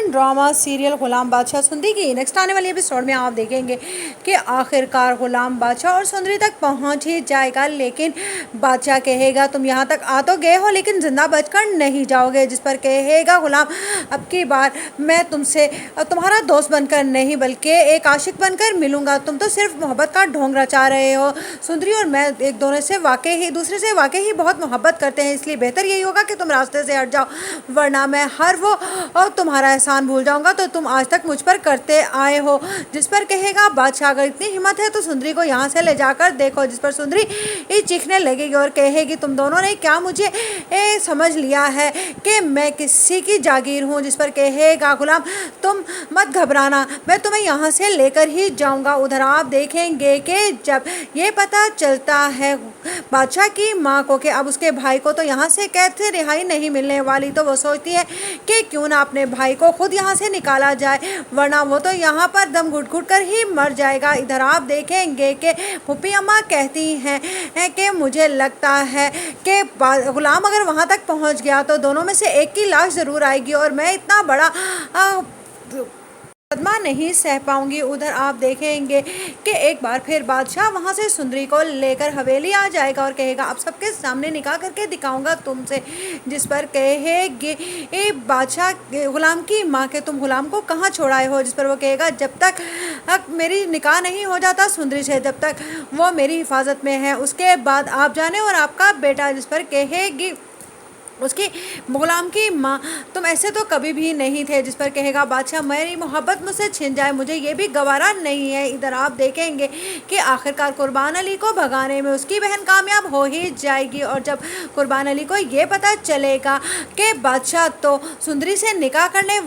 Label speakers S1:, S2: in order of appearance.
S1: Television drama serial ग़ुलाम बादशाह सुंदरी की next आने वाली एपिसोड में आप देखेंगे कि आखिरकार ग़ुलाम बादशाह और सुंदरी तक पहुंच ही जाएगा। लेकिन बादशाह कहेगा तुम यहां तक आ तो गए हो लेकिन जिंदा बचकर नहीं जाओगे, जिस पर कहेगा ग़ुलाम अब की बार मैं तुमसे तुम्हारा दोस्त बनकर नहीं बल्कि एक आशिक बनकर मिलूंगा। तुम तो सिर्फ मोहब्बत का ढोंग रचा रहे हो। सुंदरी और मैं एक दूसरे से वाकई ही बहुत मोहब्बत करते हैं, इसलिए बेहतर यही होगा कि तुम रास्ते से हट जाओ, वरना मैं हर वो और तुम्हारा एहसान भूल जाऊंगा तो तुम आज तक मुझ पर करते आए हो। जिस पर कहेगा बादशाह अगर इतनी हिम्मत है तो सुंदरी को यहाँ से ले जाकर देखो। जिस पर सुंदरी चीखने लगेगी और कहेगी तुम दोनों ने क्या मुझे समझ लिया है कि मैं किसी की जागीर हूँ। जिस पर कहेगा ग़ुलाम तुम मत घबराना, मैं तुम्हें यहाँ से लेकर ही जाऊँगा। उधर आप देखेंगे कि जब ये पता चलता है बादशाह की माँ को कि अब उसके भाई को तो यहाँ से कैद से रिहाई नहीं मिलने वाली, तो वो सोचती है कि क्यों ना अपने भाई को खुद यहाँ से निकाला जाए, वरना वो तो यहाँ पर दम घुट घुट कर ही मर जाएगा। इधर आप देखेंगे कि फूफी अम्मा कहती हैं कि मुझे लगता है कि ग़ुलाम अगर वहाँ तक पहुँच गया तो दोनों में से एक की लाश ज़रूर आएगी और मैं इतना बड़ा सदमा नहीं सह पाऊंगी। उधर आप देखेंगे कि एक बार फिर बादशाह वहां से सुंदरी को लेकर हवेली आ जाएगा और कहेगा अब सबके सामने निकाह करके दिखाऊंगा तुमसे। जिस पर कहेगी बादशाह ग़ुलाम की माँ के तुम ग़ुलाम को कहाँ छोड़ाए हो। जिस पर वो कहेगा जब तक मेरी निकाह नहीं हो जाता सुंदरी से जब तक वो मेरी हिफाजत में है, उसके बाद आप जाने और आपका बेटा। जिस पर कहेगी उसकी ग़ुलाम की माँ तुम ऐसे तो कभी भी नहीं थे। जिस पर कहेगा बादशाह मेरी मोहब्बत मुझसे छिन जाए मुझे ये भी गवारा नहीं है। इधर आप देखेंगे कि आखिरकार कुर्बान अली को भगाने में उसकी बहन कामयाब हो ही जाएगी और जब कुर्बान अली को ये पता चलेगा कि बादशाह तो सुंदरी से निकाह करने